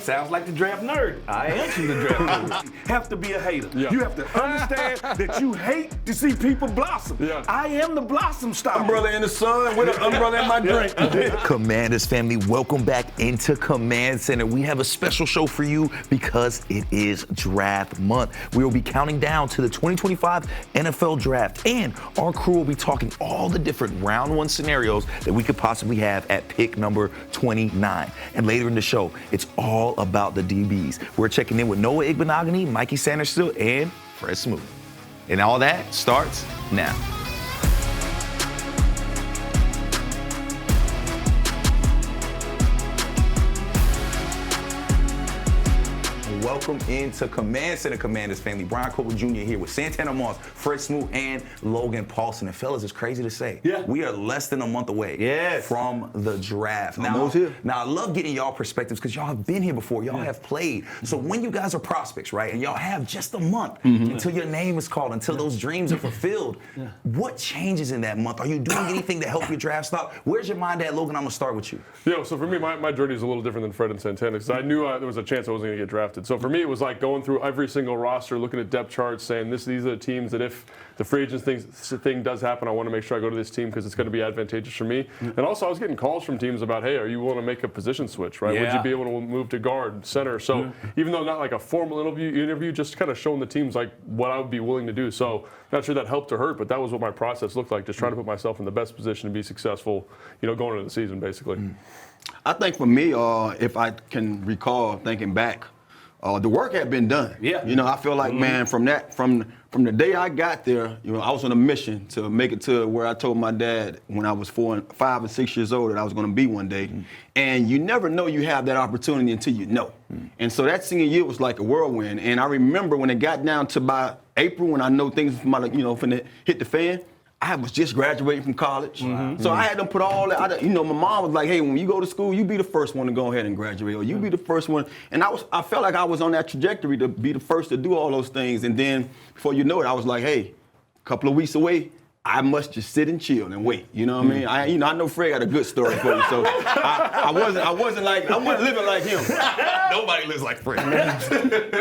sounds like the draft nerd. I am the draft nerd. Have to be a hater. Yeah. You have to understand that you hate to see people blossom. Yeah. I am the blossom stopper. Umbrella in the sun with an umbrella in my drink. Commanders family, welcome back into Command Center. We have a special show for you because it is draft month. We will be counting down to the 2025 NFL draft, and our crew will be talking all the different round one scenarios that we could possibly have at pick number 29. And later in the show, it's all about the DBs. We're checking in with Noah Igbinoghene, Mikey Sainristil, and Fred Smoot. And all that starts now. Welcome into Command Center, Commanders family. Brian Cole Jr. here with Santana Moss, Fred Smoot, and Logan Paulson. And fellas, it's crazy to say, we are less than a month away from the draft. Now, I love getting y'all perspectives because y'all have been here before. Y'all have played. So when you guys are prospects, right, and y'all have just a month until your name is called, until those dreams are fulfilled, what changes in that month? Are you doing anything to help your draft stock? Where's your mind at, Logan? I'm going to start with you. Yeah, so for me, my journey is a little different than Fred and Santana because I knew there was a chance I wasn't going to get drafted. So for me, it was like going through every single roster, looking at depth charts, saying these are the teams that if the free agent thing does happen, I want to make sure I go to this team because it's going to be advantageous for me. And also, I was getting calls from teams about, hey, are you willing to make a position switch, right? Would you be able to move to guard, center? So even though not like a formal interview, just kind of showing the teams like what I would be willing to do. So not sure that helped or hurt, but that was what my process looked like, just trying to put myself in the best position to be successful, going into the season, basically. I think for me, if I can recall thinking back, the work had been done. Yeah. I feel like, man, from the day I got there, I was on a mission to make it to where I told my dad when I was 5 and 6 years old that I was going to be one day. And you never know you have that opportunity until you know. And so that senior year was like a whirlwind. And I remember when it got down to by April, when I know things might, finna hit the fan, I was just graduating from college. So I had to put all that, my mom was like, hey, when you go to school, you be the first one to go ahead and graduate, or you be the first one. And I felt like I was on that trajectory to be the first to do all those things. And then before you know it, I was like, hey, a couple of weeks away, I must just sit and chill and wait. You know what I mean? I know Fred got a good story for you, so I wasn't living like him. Nobody lives like Fred.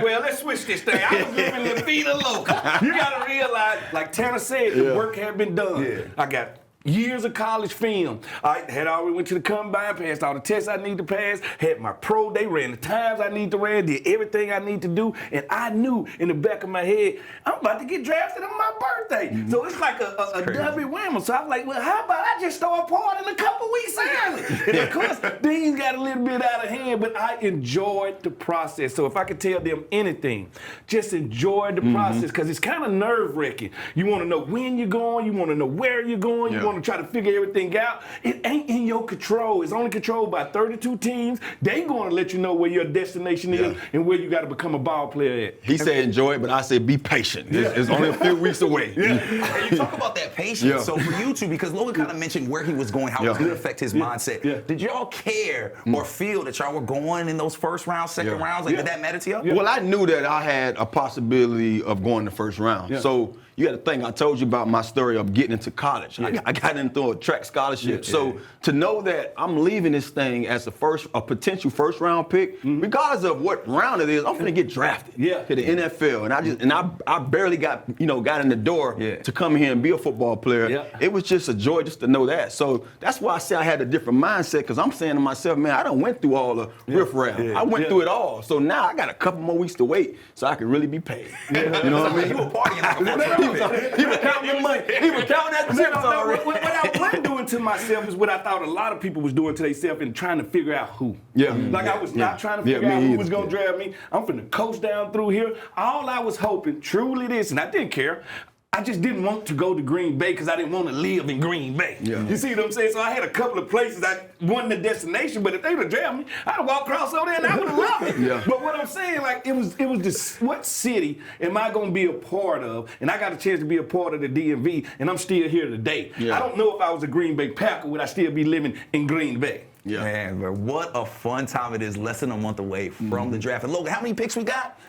Well, let's switch this thing. I was living La Vida Loca. You got to realize, like Tanner said, the work had been done. I got years of college film. I had already went to the combine, passed all the tests I need to pass, had my pro day, ran the times I need to run, did everything I need to do, and I knew in the back of my head, I'm about to get drafted on my birthday. So it's like a double whammy. So I'm like, well, how about I just start partying a couple weeks early? And of course, things got a little bit out of hand, but I enjoyed the process. So if I could tell them anything, just enjoy the process, because it's kind of nerve-wracking. You want to know when you're going, you want to know where you're going, you want to try to figure everything out. It ain't in your control. It's only controlled by 32 teams. They going to let you know where your destination is and where you got to become a ball player at. He said enjoy it, but I said be patient. It's only a few weeks away. And you talk about that patience. So for you two, because Logan kind of mentioned where he was going, how it was going to affect his mindset. Did y'all care or feel that y'all were going in those first rounds, second rounds? Like, did that matter to y'all? Well, I knew that I had a possibility of going the first round. So you got to think, I told you about my story of getting into college. I got into a track scholarship. So to know that I'm leaving this thing as a potential first round pick, regardless of what round it is, I'm gonna get drafted to the NFL. And I barely got in the door to come here and be a football player. It was just a joy just to know that. So that's why I say I had a different mindset, because I'm saying to myself, man, I done went through all the riffraff. I went through it all. So now I got a couple more weeks to wait so I can really be paid. You know what I mean? You were partying like a first round. He was counting the money. He was counting that chips already. What I wasn't doing to myself is what I thought a lot of people was doing to themselves and trying to figure out who. I was not trying to figure out who was going to draft me. I'm finna coast down through here. All I was hoping, truly this, and I didn't care, I just didn't want to go to Green Bay because I didn't want to live in Green Bay. You see what I'm saying? So I had a couple of places I wasn't the destination, but if they would have drafted me, I'd have walked across over there and I would have loved it. But what I'm saying, like, it was just, what city am I going to be a part of? And I got a chance to be a part of the DMV, and I'm still here today. I don't know if I was a Green Bay Packer, would I still be living in Green Bay? Man, what a fun time it is, less than a month away from the draft. And Logan, how many picks we got?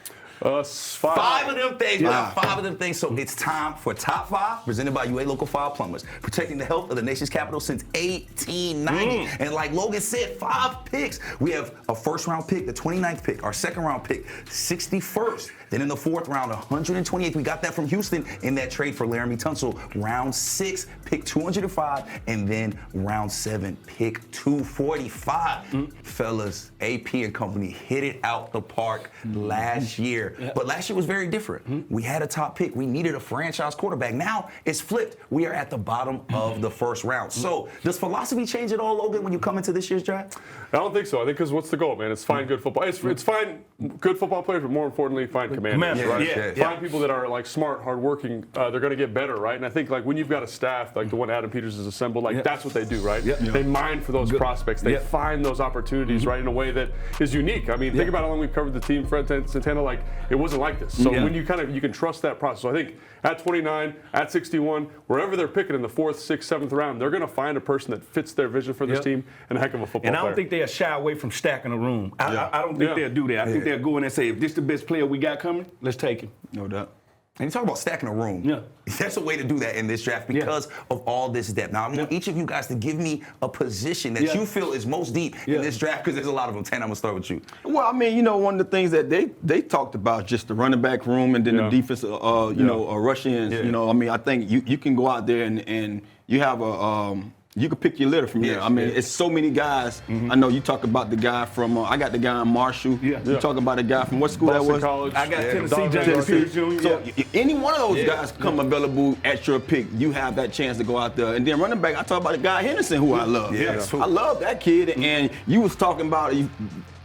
5. 5 of them things. Wow. 5 of them things. So it's time for Top 5, presented by UA Local 5 Plumbers, protecting the health of the nation's capital since 1890. And like Logan said, 5 picks. We have a first-round pick, the 29th pick, our second-round pick, 61st. Then in the 4th round, 128th. We got that from Houston in that trade for Laramie Tunsil. Round 6, pick 205, and then round 7, pick 245. Fellas, AP and company hit it out the park last year. But last year was very different. We had a top pick. We needed a franchise quarterback. Now it's flipped. We are at the bottom of the first round. So does philosophy change at all, Logan, when you come into this year's draft? I don't think so. I think because what's the goal, man? It's find good football. It's find good football players, but more importantly, find commanders, right? Find people that are like smart, hardworking. They're going to get better, right? And I think like when you've got a staff like the one Adam Peters has assembled, like that's what they do, right? They mine for those prospects. They find those opportunities, right, in a way that is unique. I mean, think about how long we've covered the team. Fred Santana, like it wasn't like this. So when you can trust that process. So I think at 29, at 61, wherever they're picking in the 4th, 6th, 7th round, they're going to find a person that fits their vision for this team and a heck of a football player. And I don't think they'll shy away from stacking a room. I don't think they'll do that. I think they'll go in and say, if this is the best player we got coming, let's take him. No doubt. And you talk about stacking a room. That's a way to do that in this draft because of all this depth. Now, I want each of you guys to give me a position that you feel is most deep in this draft because there's a lot of them. Tan, I'm going to start with you. Well, I mean, one of the things that they talked about, just the running back room and then the defense, rush ins. I mean, I think you can go out there and you have you can pick your litter from there. I mean, it's so many guys. I know you talk about the guy from, I got the guy in Marshall. You talk about the guy from what school Boston that was? College. I got Tennessee Jr. So any one of those guys come available at your pick, you have that chance to go out there. And then running back, I talk about the guy Henderson, who I love. I love that kid. And you was talking about it.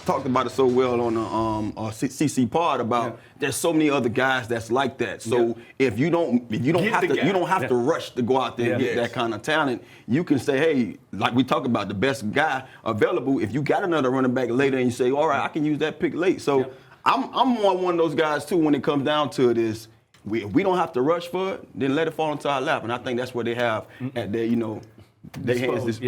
Talked about it so well on the CC pod about there's so many other guys that's like that. So if you don't have to rush to go out there and get that kind of talent. You can say, hey, like we talk about the best guy available. If you got another running back later and you say, all right, I can use that pick late. So I'm one of those guys too. When it comes down to it, is we don't have to rush for it. Then let it fall into our lap. And I think that's what they have at their They hands this,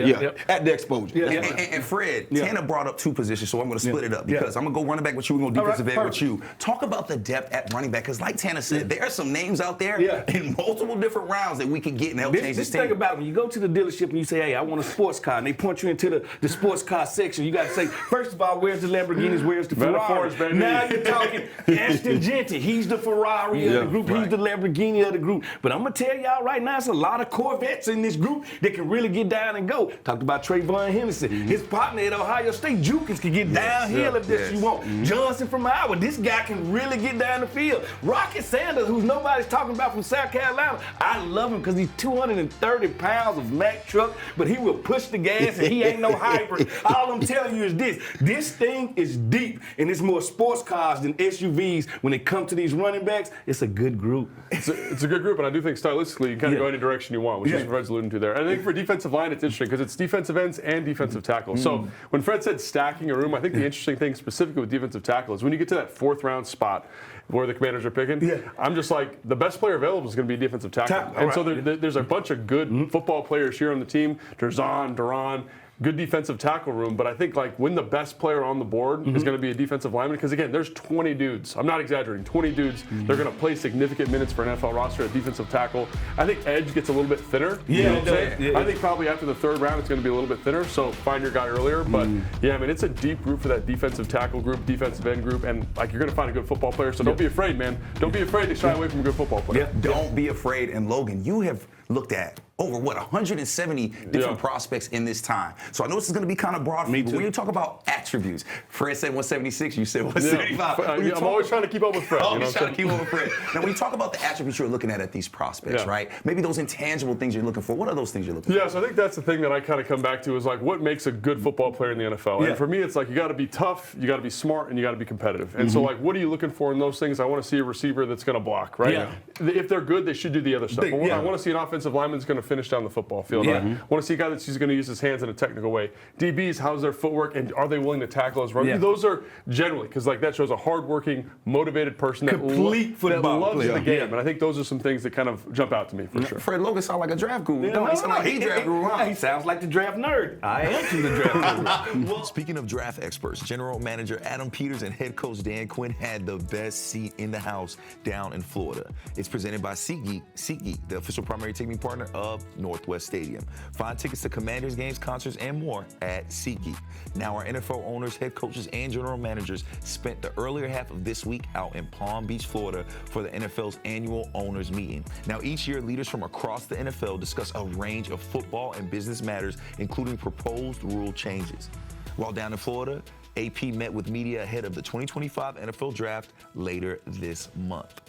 at the exposure. And Fred, Tanner brought up 2 positions, so I'm going to split it up because I'm going to go running back with you, we're going to defensive end with you. Talk about the depth at running back, because like Tanner said, there are some names out there in multiple different rounds that we can get and help change this team. Think about it. When you go to the dealership and you say, hey, I want a sports car, and they point you into the sports car section, you got to say, first of all, where's the Lamborghinis, where's the Ferraris? Now you're talking Aston Genty. He's the Ferrari of the group. He's the Lamborghini of the group. But I'm going to tell y'all right now, it's a lot of Corvettes in this group that can really get down and go. Talked about Trayvon Henderson. His partner at Ohio State, Jukins, can get downhill if that's what you want. Johnson from Iowa, this guy can really get down the field. Rocket Sanders, who's nobody's talking about from South Carolina, I love him because he's 230 pounds of Mack truck, but he will push the gas and he ain't no hybrid. All I'm telling you is this thing is deep and it's more sports cars than SUVs. When it comes to these running backs, it's a good group. It's a good group, and I do think stylistically you can kind of go any direction you want, which is what Fred's alluding to there. And I think for defensive line, it's interesting because it's defensive ends and defensive tackles. So when Fred said stacking a room, I think the interesting thing specifically with defensive tackle is when you get to that 4th round spot where the Commanders are picking, I'm just like, the best player available is going to be defensive tackle. And so there's a bunch of good football players here on the team. Derzon, Duran, good defensive tackle room, but I think like when the best player on the board is going to be a defensive lineman, because again, there's 20 dudes. I'm not exaggerating. 20 dudes. They're going to play significant minutes for an NFL roster at defensive tackle. I think edge gets a little bit thinner. You know what I'm saying? I think probably after the 3rd round, it's going to be a little bit thinner. So find your guy earlier. But yeah, I mean, it's a deep group for that defensive tackle group, defensive end group, and like you're going to find a good football player. So don't be afraid, man. Don't be afraid to shy away from a good football player. Don't be afraid. And Logan, you have looked at over 170 different prospects in this time. So I know this is going to be kind of broad for you, but when you talk about attributes, Fred said 176, you said 175. I'm always trying to keep up with Fred. Always trying to keep up with Fred. Now, when you talk about the attributes you're looking at these prospects, right? Maybe those intangible things you're looking for. What are those things you're looking for? Yeah, so I think that's the thing that I kind of come back to is like what makes a good football player in the NFL. And for me, it's like you got to be tough, you got to be smart, and you got to be competitive. And so like, what are you looking for in those things? I want to see a receiver that's going to block, right? If they're good, they should do the other stuff. I want to see an offensive offensive lineman's going to finish down the football field. I want to see a guy that's going to use his hands in a technical way. DBs, how's their footwork, and are they willing to tackle as run? Those are generally, because like that shows a hardworking, motivated person that loves the game. And I think those are some things that kind of jump out to me for sure. Fred Logan sounds like a draft guru. No, he sounds like he draft guru. He sounds like the draft nerd. I am the draft guru. Well, speaking of draft experts, General Manager Adam Peters and Head Coach Dan Quinn had the best seat in the house down in Florida. It's presented by SeatGeek, the official primary ticketing partner of Northwest Stadium. Find tickets to Commanders games, concerts, and more at SeatGeek. Now, our NFL owners, head coaches, and general managers spent the earlier half of this week out in Palm Beach, Florida for the NFL's annual owners meeting. Now, each year, leaders from across the NFL discuss a range of football and business matters, including proposed rule changes. While down in Florida, AP met with media ahead of the 2025 NFL Draft later this month.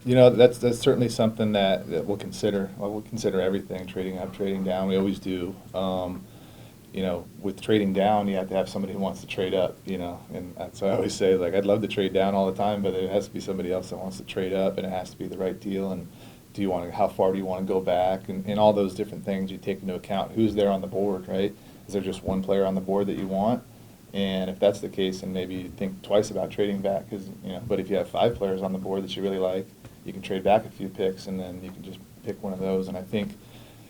You know, that's certainly something that we'll consider. Well, we'll consider everything, trading up, trading down. We always do. You know, with trading down, you have to have somebody who wants to trade up, you know. And that's why I always say, like, I'd love to trade down all the time, but it has to be somebody else that wants to trade up, and it has to be the right deal. And how far do you want to go back? And all those different things you take into account. Who's there on the board, right? Is there just one player on the board that you want? And if that's the case, then maybe you think twice about trading back. But if you have 5 players on the board that you really like, you can trade back a few picks, and then you can just pick one of those. And I think,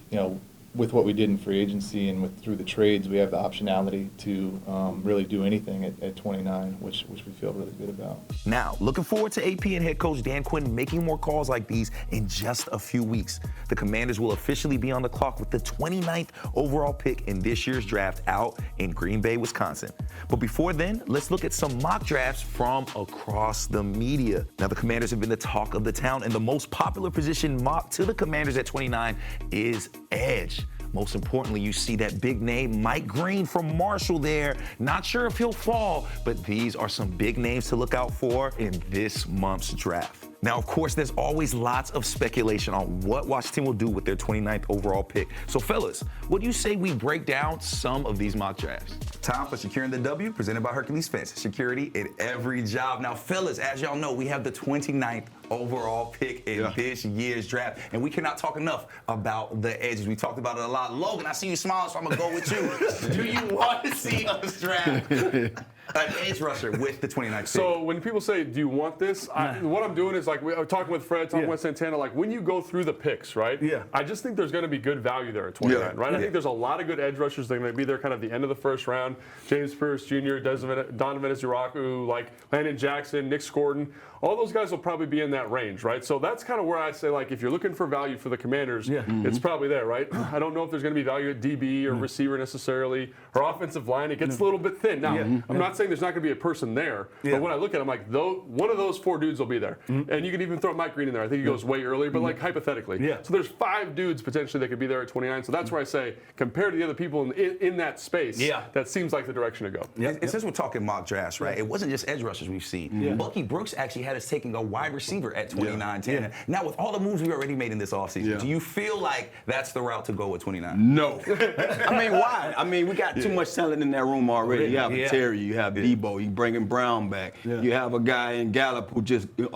you know, with what we did in free agency and through the trades, we have the optionality to really do anything at 29, which we feel really good about. Now, looking forward to AP and head coach Dan Quinn making more calls like these in just a few weeks. The Commanders will officially be on the clock with the 29th overall pick in this year's draft out in Green Bay, Wisconsin. But before then, let's look at some mock drafts from across the media. Now, the Commanders have been the talk of the town, and the most popular position mocked to the Commanders at 29 is edge. Most importantly, you see that big name, Mike Green from Marshall there. Not sure if he'll fall, but these are some big names to look out for in this month's draft. Now, of course, there's always lots of speculation on what Washington will do with their 29th overall pick. So, fellas, what do you say we break down some of these mock drafts? Time for Securing the W, presented by Hercules Fence. Security in every job. Now, fellas, as y'all know, we have the 29th overall pick in this year's draft, and we cannot talk enough about the edges. We talked about it a lot. Logan, I see you smiling, so I'm going to go with you. Do you want to see us draft an edge rusher with the 29th pick? So when people say, do you want this? What I'm doing is, like, we're talking with Fred, talking with Santana, like, when you go through the picks, right? Yeah. I just think there's going to be good value there at 29, right? I think there's a lot of good edge rushers that are going to be there kind of the end of the first round. James Pierce Jr., Donovan Ezuraku, like Landon Jackson, Nick Scordon. All those guys will probably be in that range, right? So that's kind of where I say, like, if you're looking for value for the Commanders, it's probably there, right? I don't know if there's going to be value at DB or receiver necessarily, or offensive line. It gets a little bit thin. Now, I'm not saying there's not going to be a person there, but when I look at it, I'm like, one of those 4 dudes will be there. And you can even throw Mike Green in there. I think he goes way early, but like hypothetically. So there's 5 dudes potentially that could be there at 29. So that's where I say, compared to the other people in that space, that seems like the direction to go. And since we're talking mock drafts, right, it wasn't just edge rushers we've seen. Bucky Brooks actually had us taking a wide receiver at 29, 10. Now, with all the moves we already made in this offseason, do you feel like that's the route to go at 29? No. I mean, why? I mean, we got too much talent in that room already. You have Terry, you have Debo, you bringing Brown back. You have a guy in Gallup who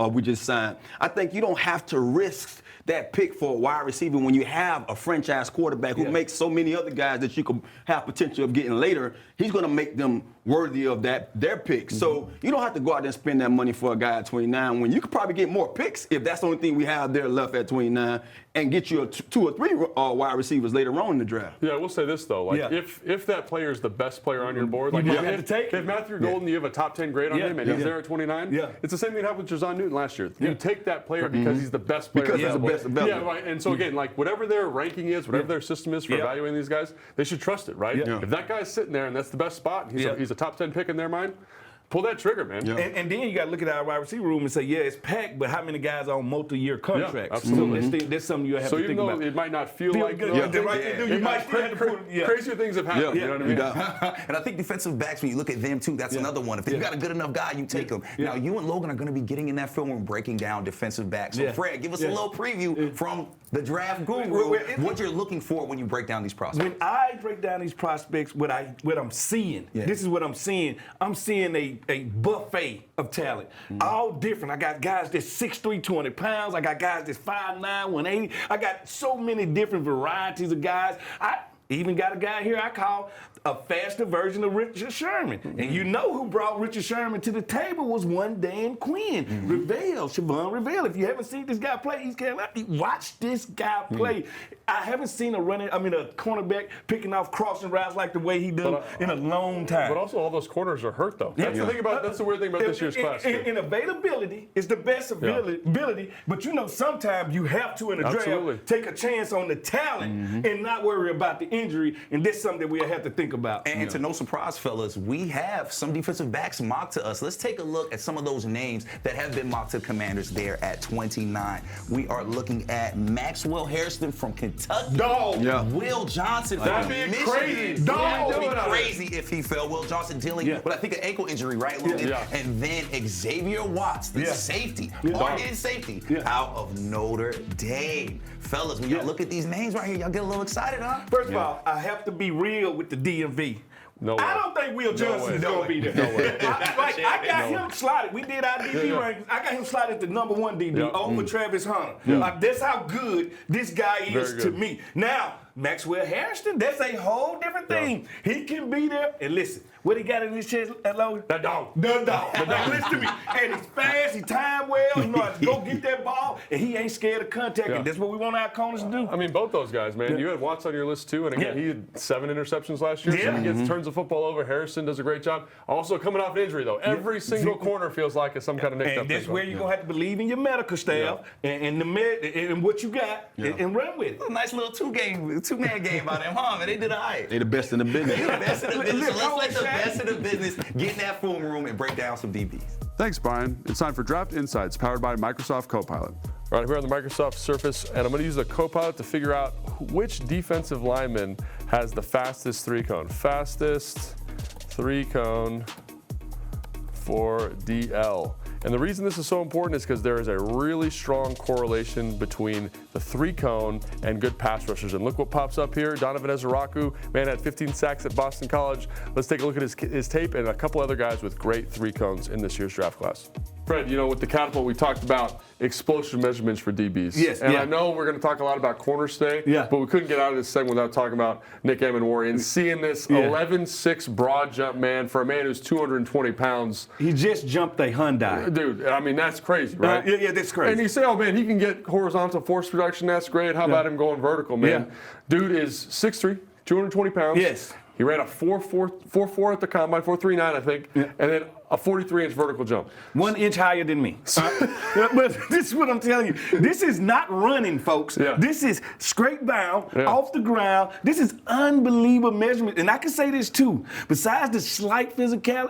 we just signed. I think you don't have to risk that pick for a wide receiver when you have a franchise quarterback who makes so many other guys that you could have potential of getting later. He's going to make them worthy of their pick. So you don't have to go out there and spend that money for a guy at 29 when you could probably get more picks if that's the only thing we have there left at 29 and get you 2 or 3 wide receivers later on in the draft. Yeah, I will say this, though. Like, if that player is the best player on your board, like if Matthew Golden, you have a top 10 grade on him and he's there at 29, it's the same thing that happened with Jazon Newton last year. You take that player because he's the best player available. Yeah, right. And so, again, like, whatever their ranking is, whatever their system is for evaluating these guys, they should trust it, right? If that guy's sitting there and that's the best spot, he's a top 10 pick in their mind, pull that trigger, man. And then you got to look at our wide receiver room and say, it's packed, but how many guys are on multi-year contracts? Absolutely. So that's something you have to think about. So even though it might not feel like good, you might still have to put crazier things have happened. You know what I mean? And I think defensive backs, when you look at them too, that's another one. If you got a good enough guy, you take him. Now, you and Logan are going to be getting in that film and breaking down defensive backs. So, Fred, give us a little preview from the draft guru, what you're looking for when you break down these prospects. When I break down these prospects, what I'm seeing, this is what I'm seeing. I'm seeing a a buffet of talent, all different. I got guys that's 6'3", 200 pounds. I got guys that's 5'9", 180. I got so many different varieties of guys. I even got a guy here I call a faster version of Richard Sherman. And you know who brought Richard Sherman to the table was one Dan Quinn. Siobhan Rivell. If you haven't seen this guy play East Carolina, watch this guy play. I haven't seen a cornerback picking off crossing routes like the way he does in a long time. But also all those corners are hurt, though. That's the thing about, that's the weird thing about this year's class. And availability is the best ability, but you know sometimes you have to in a draft take a chance on the talent and not worry about the injury, and this is something that we have to think about. And to no surprise, fellas, we have some defensive backs mocked to us. Let's take a look at some of those names that have been mocked to Commanders there at 29. We are looking at Maxwell Harrison from Kentucky. Will Johnson from Michigan. Crazy. That would be crazy if he fell. Will Johnson dealing with, I think, an ankle injury, right, Logan? And then Xavier Watts, the safety, hard-hitting safety, out of Notre Dame. Fellas, when y'all look at these names right here, y'all get a little excited, huh? First of all, I have to be real with the DMV. No way. I don't think Will Johnson is going to be there. No way. I got him slotted. We did our DB rankings. I got him slotted to number 1 DB over Travis Hunter. That's how good this guy is to me. Now, Maxwell Harrison, that's a whole different thing. He can be there. And listen, what he got in his chest, Logan? The dog. The dog. Listen to me. And he's fast, he time well, he know how to go get that ball, and he ain't scared of contact. And that's what we want our corners to do. I mean, both those guys, man. You had Watts on your list, too. And again, he had 7 interceptions last year. So he gets turns the football over. Harrison does a great job. Also coming off an injury, though. Every single corner feels like it's some kind of nicked up. And that's where you're going to have to believe in your medical staff and what you got and run with it. A nice little two-man game by them, huh? Man, they did all right. They the best in the business. They the best in the business. So let's let the best in the business get in that film room and break down some DBs. Thanks, Brian. It's time for Draft Insights, powered by Microsoft Copilot. All right, we're on the Microsoft Surface, and I'm going to use the Copilot to figure out which defensive lineman has the fastest 3-cone. Fastest 3-cone for DL. And the reason this is so important is because there is a really strong correlation between the 3-cone and good pass rushers. And look what pops up here. Donovan Ezeraku, man, had 15 sacks at Boston College. Let's take a look at his tape and a couple other guys with great 3-cones in this year's draft class. Fred, you know, with the catapult, we talked about explosive measurements for DBs. Yes. And I know we're going to talk a lot about corners today, but we couldn't get out of this segment without talking about Nick Amenwari and seeing this 11'6" broad jump man for a man who's 220 pounds. He just jumped a Hyundai. Dude, I mean, that's crazy, right? Yeah, that's crazy. And you say, oh, man, he can get horizontal force production. That's great. How about him going vertical, man? Dude is 6'3", 220 pounds. Yes. He ran a 4.44 at the combine, 4.39, I think, and then a 43-inch vertical jump. 1 inch higher than me. But this is what I'm telling you. This is not running, folks. This is straight down, off the ground. This is unbelievable measurement. And I can say this, too. Besides the slight physical,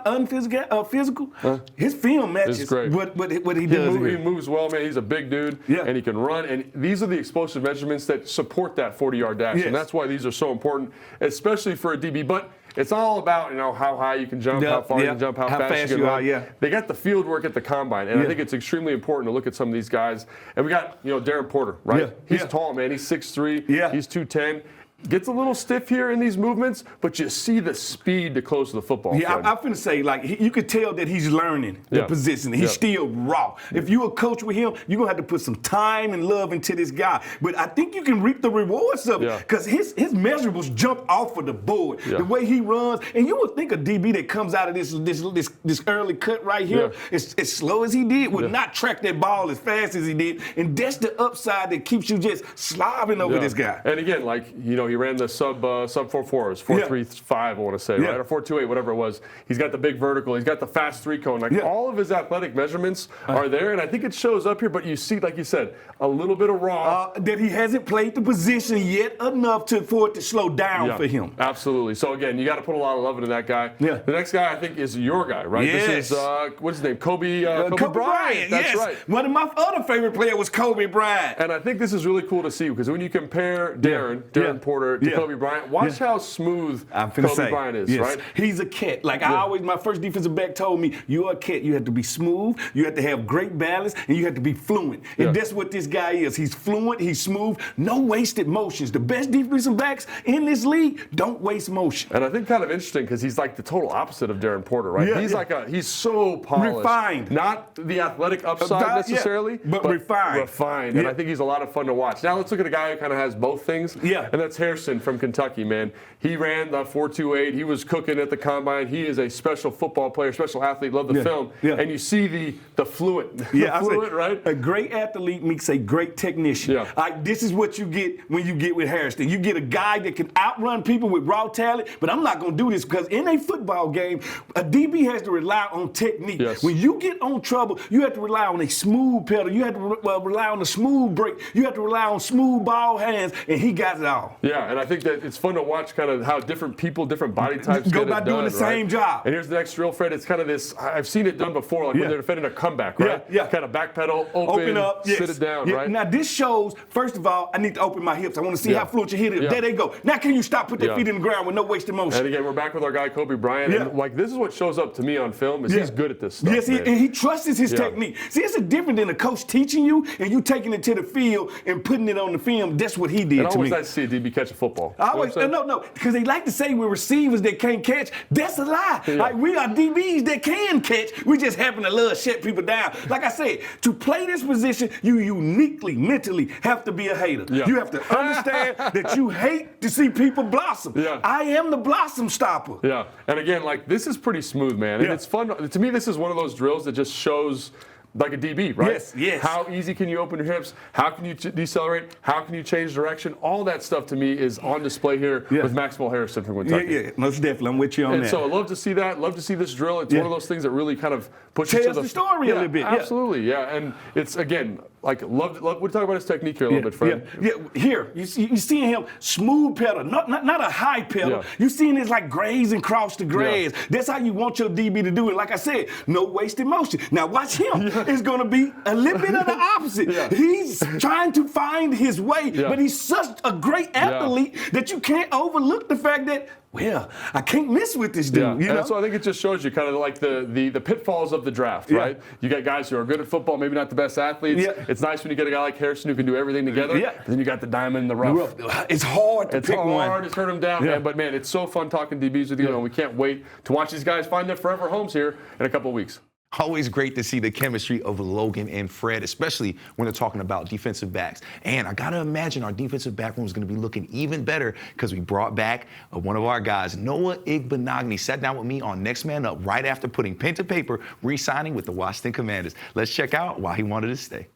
his film matches what he does. He moves well, man. He's a big dude, and he can run. And these are the explosive measurements that support that 40-yard dash. And that's why these are so important, especially for a DB. But it's all about, you know, how high you can jump, how far you can jump, how fast you can run. They got the field work at the combine, and I think it's extremely important to look at some of these guys. And we got, you know, Darren Porter, right? He's tall, man. He's 6'3". He's 210. Gets a little stiff here in these movements, but you see the speed to close to the football. I'm finna say, like, you could tell that he's learning the position. He's still raw. If you're a coach with him, you're going to have to put some time and love into this guy. But I think you can reap the rewards of it because his measurables jump off of the board. The way he runs, and you would think a DB that comes out of this early cut right here, as slow as he did, would not track that ball as fast as he did. And that's the upside that keeps you just slobbing over this guy. And again, like, you know, he ran the sub 4.4s, 4.35, I want to say, right? Or 4.28, whatever it was. He's got the big vertical. He's got the fast 3-cone. Like, all of his athletic measurements are there, and I think it shows up here. But you see, like you said, a little bit of raw. That he hasn't played the position yet enough for it to slow down for him. Absolutely. So, again, you got to put a lot of love into that guy. The next guy, I think, is your guy, right? This is, what's his name? Kobe Bryant. That's right. One of my other favorite players was Kobe Bryant. And I think this is really cool to see because when you compare Darren Porter, Porter to Kobe Bryant. Watch how smooth Kobe Bryant is, right? He's a cat. Like I always, my first defensive back told me, you're a cat. You have to be smooth, you have to have great balance, and you have to be fluent. And that's what this guy is. He's fluent, he's smooth, no wasted motions. The best defensive backs in this league don't waste motion. And I think kind of interesting because he's like the total opposite of Darren Porter, right? He's so polished. Refined. Not the athletic upside necessarily, but refined. Refined. And I think he's a lot of fun to watch. Now let's look at a guy who kind of has both things. Yeah. And that's Harrison from Kentucky, man. He ran the 4.28. He was cooking at the combine. He is a special football player, special athlete. Love the film. Yeah. And you see the fluent. Yeah, the fluent, right? A great athlete makes a great technician. Yeah. This is what you get when you get with Harrison. You get a guy that can outrun people with raw talent, but I'm not going to do this because in a football game, a DB has to rely on technique. Yes. When you get on trouble, you have to rely on a smooth pedal. You have to rely on a smooth break. You have to rely on smooth ball hands, and he got it all. Yeah, and I think that it's fun to watch kind of how different people, different body types go get by it doing done, the same job. And here's the next drill, Fred. It's kind of this, I've seen it done before, like when they're defending a comeback, right? Yeah. Kind of back pedal, open up, sit it down, right? Now this shows, first of all, I need to open my hips. I want to see how fluent you hit it. Yeah. There they go. Now can you stop, put their feet in the ground with no wasted motion? And again, we're back with our guy Kobe Bryant. Yeah. And like this is what shows up to me on film is he's good at this stuff. Yes, and he trusts his technique. See, it's different than a coach teaching you and you taking it to the field and putting it on the film. That's what he did and to me. I always like to see a DB catch a football. No, because they like to say we're receivers that can't catch. That's a lie. Yeah. Like we are DBs that can catch. We just happen to love shut people down. Like I said, to play this position, you uniquely, mentally have to be a hater. Yeah. You have to understand that you hate to see people blossom. Yeah. I am the blossom stopper. Yeah, and again, like this is pretty smooth, man. And it's fun. To me, this is one of those drills that just shows like a DB, right? Yes. How easy can you open your hips? How can you decelerate? How can you change direction? All that stuff to me is on display here with Maxwell Harrison from Kentucky. Yeah, most definitely. I'm with you on that. And so I love to see that. Love to see this drill. It's one of those things that really kind of pushes Tells to the story a little bit. Absolutely, and it's again like love. We're talking about his technique here a little bit, Fred. Here you seeing him smooth pedal, not a high pedal. Yeah. You seeing his like grazing across the grass. That's how you want your DB to do it. Like I said, no wasted motion. Now watch him. It's going to be a little bit of the opposite. He's trying to find his way, but he's such a great athlete that you can't overlook the fact that, well, I can't miss with this dude. You know? And so I think it just shows you kind of like the pitfalls of the draft, right? You got guys who are good at football, maybe not the best athletes. It's nice when you get a guy like Harrison who can do everything together. But then you got the diamond in the rough. It's hard to pick one. It's hard to turn them down, man. But man, it's so fun talking DBs with you, and we can't wait to watch these guys find their forever homes here in a couple of weeks. Always great to see the chemistry of Logan and Fred, especially when they're talking about defensive backs. And I got to imagine our defensive back room is going to be looking even better because we brought back one of our guys, Noah Igbinoghene, sat down with me on Next Man Up right after putting pen to paper, re-signing with the Washington Commanders. Let's check out why he wanted to stay.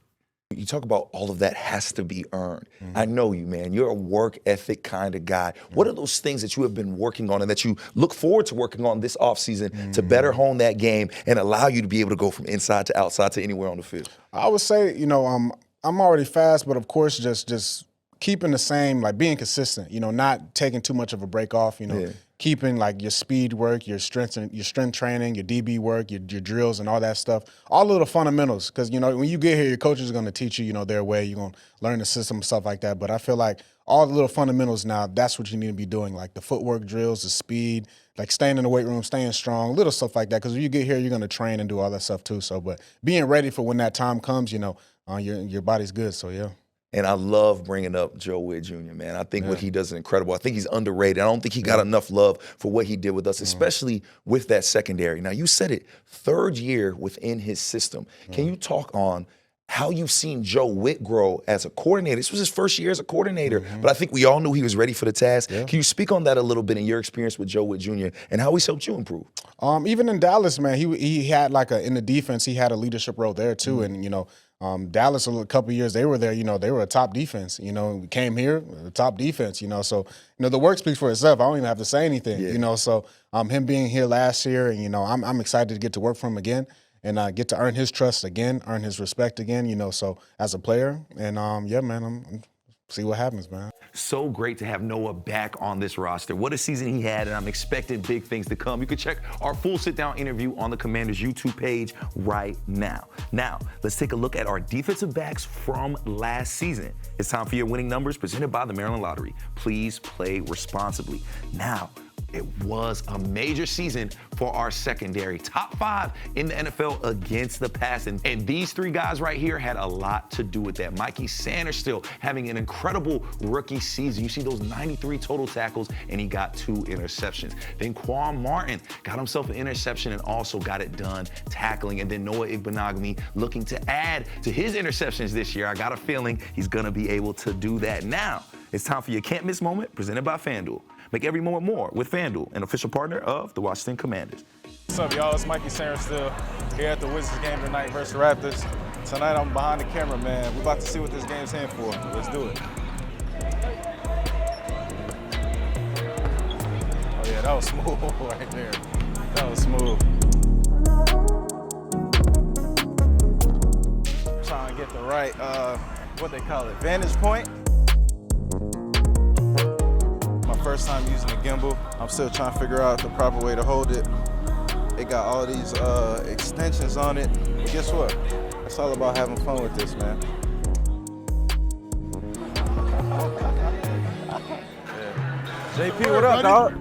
You talk about all of that has to be earned. I know you, man. You're a work ethic kind of guy. What are those things that you have been working on and that you look forward to working on this offseason to better hone that game and allow you to be able to go from inside to outside to anywhere on the field? I would say, I'm already fast, but of course, just keeping the same, like being consistent. Not taking too much of a break off. Keeping like your speed work, your strength training, your DB work, your drills and all that stuff, all of the fundamentals. Because when you get here, your coaches are going to teach you, their way. You're going to learn the system and stuff like that. But I feel like all the little fundamentals now, that's what you need to be doing, like the footwork drills, the speed, like staying in the weight room, staying strong, little stuff like that. Because when you get here, you're going to train and do all that stuff too. So, but being ready for when that time comes, your body's good. So yeah. And I love bringing up Joe Witt Jr., man. I think what he does is incredible. I think he's underrated. I don't think he got enough love for what he did with us, especially with that secondary. Now, you said it, third year within his system. Can you talk on how you've seen Joe Witt grow as a coordinator? This was his first year as a coordinator, but I think we all knew he was ready for the task. Can you speak on that a little bit in your experience with Joe Witt Jr. and how he's helped you improve? Even in Dallas, man, he had in the defense, he had a leadership role there too. And, Dallas, a couple of years, they were there, they were a top defense. We came here, a top defense, so, the work speaks for itself. I don't even have to say anything, so him being here last year, and, I'm excited to get to work for him again and get to earn his trust again, earn his respect again, so as a player. And, yeah, man, I'm see what happens, man. So great to have Noah back on this roster. What a season he had, and I'm expecting big things to come. You can check our full sit-down interview on the Commanders YouTube page right now. Now, let's take a look at our defensive backs from last season. It's time for your winning numbers presented by the Maryland Lottery. Please play responsibly. Now, it was a major season for our secondary. Top 5 in the NFL against the pass. And these 3 guys right here had a lot to do with that. Mikey Sainristil having an incredible rookie season. You see those 93 total tackles, and he got 2 interceptions. Then Quan Martin got himself an interception and also got it done tackling. And then Noah Igbinoghene looking to add to his interceptions this year. I got a feeling he's going to be able to do that. Now, it's time for your can't miss moment presented by FanDuel. Make every moment more with FanDuel, an official partner of the Washington Commanders. What's up, y'all? It's Mikey Sainristil here at the Wizards game tonight versus the Raptors. Tonight I'm behind the camera, man. We're about to see what this game's in for. Let's do it. Oh yeah, that was smooth right there. That was smooth. Trying to get the right, what they call it, vantage point. First time using a gimbal. I'm still trying to figure out the proper way to hold it. It got all these extensions on it. But guess what? It's all about having fun with this, man. Yeah. JP, what up, dog?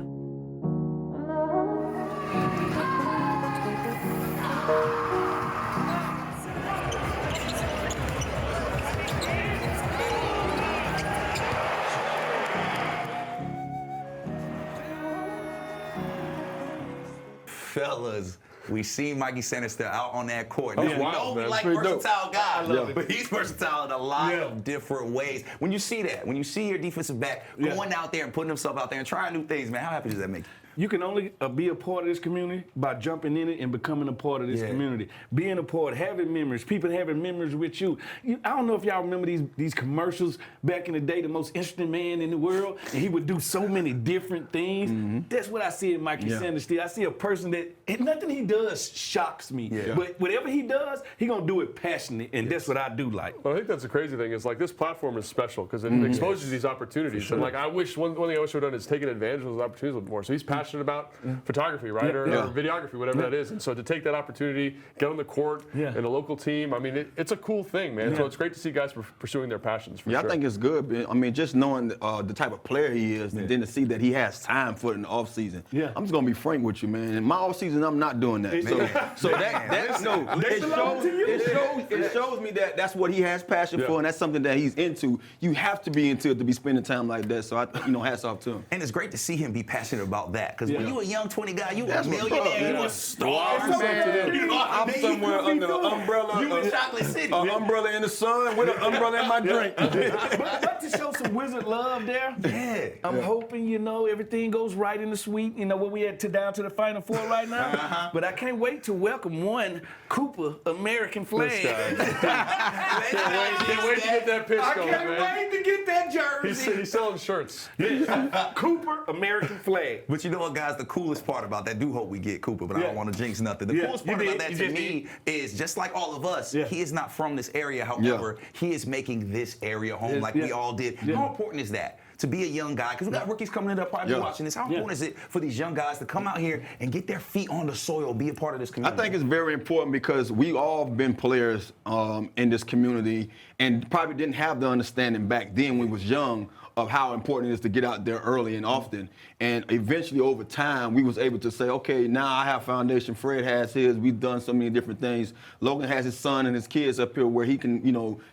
Fellas, we seen Mikey Sainristil out on that court. That's Now, we wild, know man. we like Pretty dope. versatile guys, I love it. but he's versatile in a lot of different ways. When you see that, when you see your defensive back going out there and putting himself out there and trying new things, man, how happy does that make you? You can only be a part of this community by jumping in it and becoming a part of this community. Being a part, having memories, people having memories with you. I don't know if y'all remember these commercials back in the day, the most interesting man in the world, and he would do so many different things. Mm-hmm. That's what I see in Mikey Sainristil. I see a person that, and nothing he does shocks me. Yeah. But whatever he does, he gonna do it passionate, and that's what I do like. Well, I think that's the crazy thing is like this platform is special because it exposes these opportunities. Sure. And like I wish one thing I wish I would have done is taken advantage of those opportunities a little more. So he's passionate about photography, right, or videography, whatever that is. And so to take that opportunity, get on the court in a local team, I mean, it's a cool thing, man. So it's great to see guys pursuing their passions. For sure. I think it's good. I mean, just knowing the type of player he is, and then to see that he has time for it in the off season. Yeah. I'm just gonna be frank with you, man. In my off season, I'm not doing that. So it shows me that that's what he has passion for, and that's something that he's into. You have to be into it to be spending time like that. So hats off to him. And it's great to see him be passionate about that because when you a young 20 guy, you a millionaire, you a star, man. I'm somewhere under the umbrella. You in Chocolate City. An umbrella in the sun with an umbrella in my drink. But to show some wizard love there, I'm hoping, everything goes right in the suite. Where we at down to the Final Four right now. But I can't wait to welcome one Cooper American flag. Can't wait to get that pitch going, man. I can't wait to get that jersey. He's selling shirts. Cooper American flag. But you know what, guys? The coolest part about that, I do hope we get Cooper, but I don't want to jinx nothing. The coolest part about that to me is just like all of us, he is not from this area. However, he is making this area home like we all did. How important is that? To be a young guy, because we got rookies coming in that probably watching this. How important is it for these young guys to come out here and get their feet on the soil, be a part of this community? I think it's very important because we all been players in this community and probably didn't have the understanding back then when we was young of how important it is to get out there early and often. And eventually over time, we was able to say, okay, now I have foundation. Fred has his. We've done so many different things. Logan has his son and his kids up here where he can,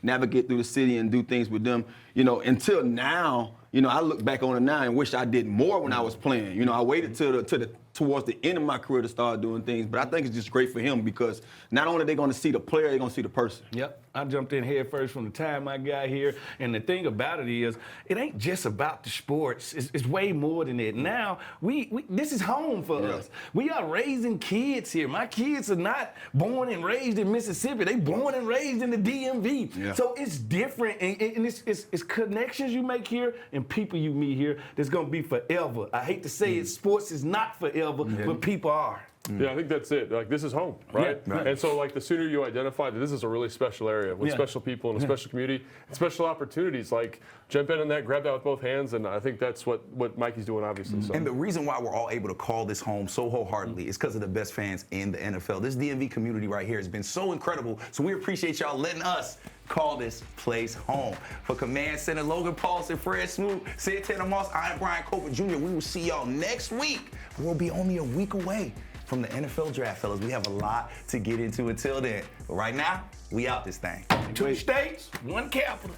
navigate through the city and do things with them. Until now, I look back on it now and wish I did more when I was playing. I waited towards the end of my career to start doing things, but I think it's just great for him because not only are they going to see the player, they're going to see the person. Yep. I jumped in head first from the time I got here, and the thing about it is, it ain't just about the sports. It's way more than that. Now, this is home for us. We are raising kids here. My kids are not born and raised in Mississippi. They born and raised in the DMV. Yeah. So it's different, and it's connections you make here and people you meet here that's going to be forever. I hate to say it, sports is not forever, but people are. Yeah, I think that's it. Like, this is home, right? Yeah, right. And so, like, the sooner you identify that this is a really special area with special people and a special community and special opportunities, like, jump in on that, grab that with both hands, and I think that's what Mikey's doing, obviously. So. And the reason why we're all able to call this home so wholeheartedly is because of the best fans in the NFL. This DMV community right here has been so incredible, so we appreciate y'all letting us call this place home. For Command Center, Logan Paulson, Fred Smoot, Santana Moss, I'm Brian Copeland Jr. We will see y'all next week. We'll be only a week away from the NFL draft, fellas. We have a lot to get into until then. But right now, we out this thing. 2 states, 1 capital.